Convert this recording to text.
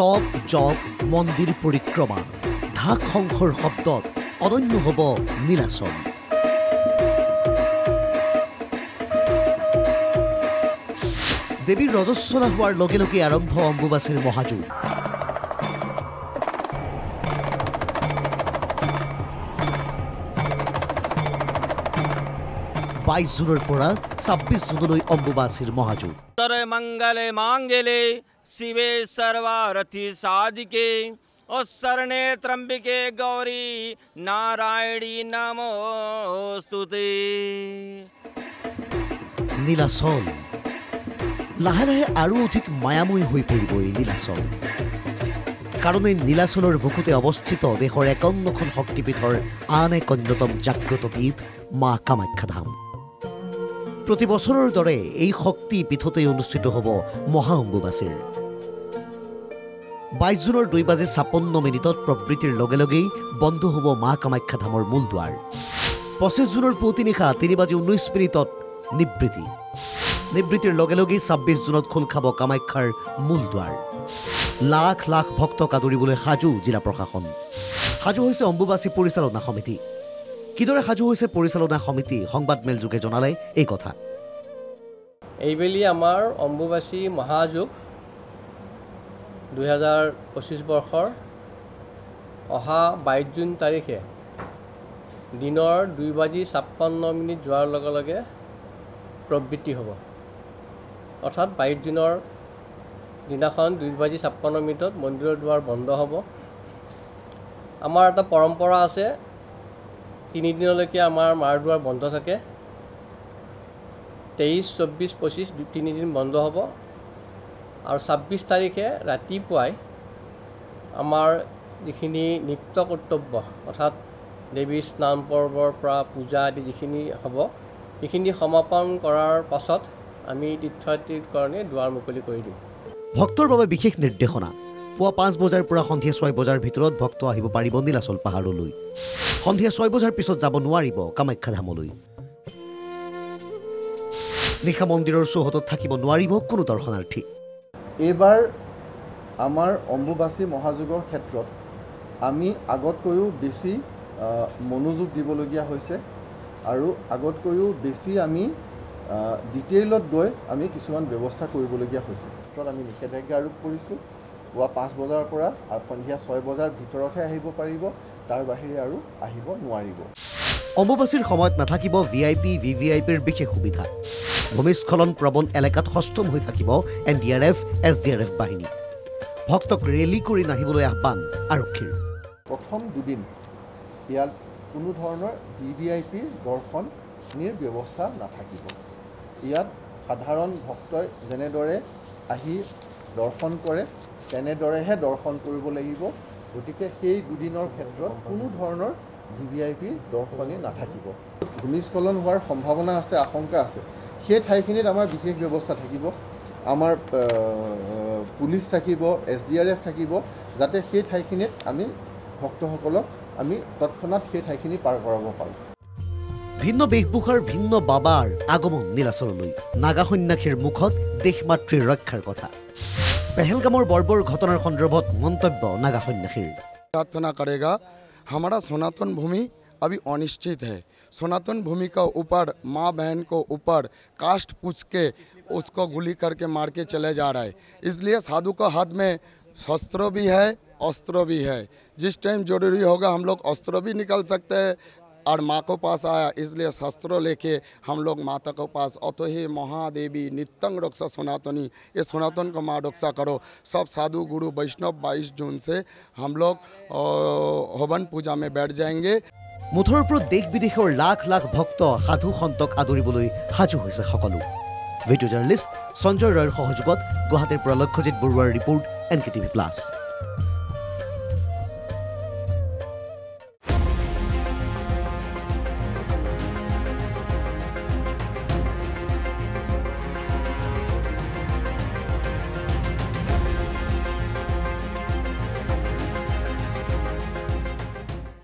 তপ জপ মন্দিৰ পৰিক্ৰমা ঢাক শংখৰ শব্দত অনন্য হ'ব নীলাচল। দেৱীৰ ৰজস্বলা হোৱাৰ লগে লগে আৰম্ভ অম্বুবাচীৰ মহাযুঁজ। 22 জুনৰ পৰা 26 জুনলৈ অম্বুবাচীৰ মহাযুঁজ। মঙ্গলে মাঙ্গলে শিবে সৰ্বাৰথি সাধিকে ও শৰণে ত্ৰম্বিকে গৌৰী নাৰায়ণী নমোস্তুতে। নীলাচল লাহে লাহে আৰু অধিক মায়াময় হৈ পৰিব এই নীলাচল। কাৰণ এই নীলাচলৰ বুকুতে অৱস্থিত দেশৰ 51খন শক্তিপীঠৰ আন এক অন্যতম জাগ্ৰত পীঠ মা কামাখ্যা ধাম। প্ৰতি বছৰৰ দৰে এই শক্তি পীঠতেই অনুষ্ঠিত হ'ব মহা অম্বুবাচীৰ। 22 জুনৰ 2:56 প্ৰবৃত্তিৰ লগে লগেই বন্ধ হ'ব মা কামাখ্যা ধামৰ মূল দুৱাৰ। 25 জুনৰ পুৱতি নিশা 3:19 নিবৃত্তি। নিবৃত্তিৰ লগে লগেই 26 জুনত খোল খাব কামাখ্যাৰ মূল দুৱাৰ। লাখ লাখ ভক্তক আদৰিবলৈ সাজু জিলা প্ৰশাসন। সাজু হৈছে অম্বুবাচী পৰিচালনা সমিতি। কিদৰে সাজু হৈছে পৰিচালনা সমিতি সংবাদমেল যোগে জনালে এই কথা। এইবেলি আমাৰ অম্বুবাচী মহাযুগ 2025 বৰ্ষৰ অহা 22 জুন তাৰিখে দিনৰ 2:56 যোৱাৰ লগে লগে প্ৰবৃত্তি হ'ব। অৰ্থাৎ 22 জুনৰ দিনাখন 2:56 মন্দিৰৰ দুৱাৰ বন্ধ হ'ব। আমাৰ এটা পৰম্পৰা আছে, 3 দিনলৈকে আমাৰ মাৰ দুৱাৰ বন্ধ থাকে। 23, 24, 25 3 দিন বন্ধ হ'ব আৰু 26 তাৰিখে ৰাতিপুৱাই আমাৰ যিখিনি নিত্য কৰ্তব্য অৰ্থাৎ দেৱীৰ স্নান পৰ্বৰ পৰা পূজা আদি যিখিনি হ'ব সেইখিনি সমাপন কৰাৰ পাছত আমি তীৰ্থযাত্ৰীৰ কাৰণে দুৱাৰ মুকলি কৰি দিম। ভক্তৰ বাবে বিশেষ নিৰ্দেশনা। পুৱা 5 বজাৰ পৰা সন্ধিয়া 6 বজাৰ ভিতৰত ভক্ত আহিব পাৰিব নীলাচল পাহাৰলৈ। সন্ধিয়া 6 বজাৰ পিছত যাব নোৱাৰিব কামাখ্যা ধামলৈ। নিশা মন্দিৰৰ চৌহদত থাকিব নোৱাৰিব কোনো দৰ্শনাৰ্থী। এইবাৰ আমাৰ অম্বুবাচী মহাযুগৰ ক্ষেত্ৰত আমি আগতকৈও বেছি মনোযোগ দিবলগীয়া হৈছে আৰু আগতকৈও বেছি আমি ডিটেইলত গৈ আমি কিছুমান ব্যৱস্থা কৰিবলগীয়া হৈছে। ক্ষেত্ৰত আমি নিষেধাজ্ঞা আৰোপ কৰিছোঁ। পুৱা 5 বজাৰ পৰা সন্ধিয়া 6 বজাৰ ভিতৰতহে আহিব পাৰিব, তাৰ বাহিৰে আৰু আহিব নোৱাৰিব। অম্বুবাচীৰ সময়ত নাথাকিব VIP, VVIPৰ বিশেষ সুবিধা। ভূমিস্খলন প্ৰবণ এলেকাত সষ্টম হৈ থাকিব NDRF, SDRF বাহিনী। ভক্তক ৰেলী কৰি নাহিবলৈ আহ্বান আৰক্ষীৰ। প্ৰথম দুদিন ইয়াত কোনো ধৰণৰ VVIP দৰ্শনীৰ ব্যৱস্থা নাথাকিব। ইয়াত সাধাৰণ ভক্তই যেনেদৰে আহি দৰ্শন কৰে তেনেদৰেহে দৰ্শন কৰিব লাগিব। গতিকে সেই দুদিনৰ ক্ষেত্ৰত কোনো ধৰণৰ VVIP দৰ্শনী নাথাকিব। ভূমিস্খলন হোৱাৰ সম্ভাৱনা আছে, আশংকা আছে, সেই ঠাইখিনিত আমাৰ বিশেষ ব্যৱস্থা থাকিব। আমাৰ পুলিচ থাকিব, SDRF থাকিব, যাতে সেই ঠাইখিনিত আমি ভক্তসকলক আমি তৎক্ষণাত সেই ঠাইখিনি পাৰ কৰাব পাৰোঁ। ভিন্ন বেশভূষাৰ ভিন্ন বাবাৰ আগমন নীলাচললৈ। নাগা সন্যাসীৰ মুখত দেশমাতৃৰ ৰক্ষাৰ কথা। পেহেলগামৰ বৰ্বৰ ঘটনাৰ সন্দৰ্ভত মন্তব্য নাগা সন্যাসীৰ। प्रार्थना करेगा हमारा सनातन भूमि अभी अनिश्चित है। सनातन भूमि का ऊपर माँ बहन को ऊपर कास्ट पूछ के उसको गोली करके मार के चले जा रहा है। इसलिए साधु का हाथ में शस्त्र भी है, अस्त्र भी है। जिस टाइम जरूरी होगा हम लोग अस्त्र भी निकाल सकते हैं और माँ को पास आया इसलिए शस्त्र लेके हम लोग माता को पास अतो ही महादेवी नित्यं रक्षा सनातनी, ये सनातन को माँ रक्षा करो। सब साधु गुरु वैष्णव 22 जून से हम लोग हवन पूजा में बैठ जाएंगे। মুঠৰ ওপৰত দেশ বিদেশৰ লাখ লাখ ভক্ত সাধু সন্তক আদৰিবলৈ সাজু হৈছে সকলো। ভিডিঅ' জাৰ্নেলিষ্ট সঞ্জয় ৰয়ৰ সহযোগত গুৱাহাটীৰ পৰা লক্ষ্যজিৎ বৰুৱাৰ ৰিপৰ্ট NKTV+।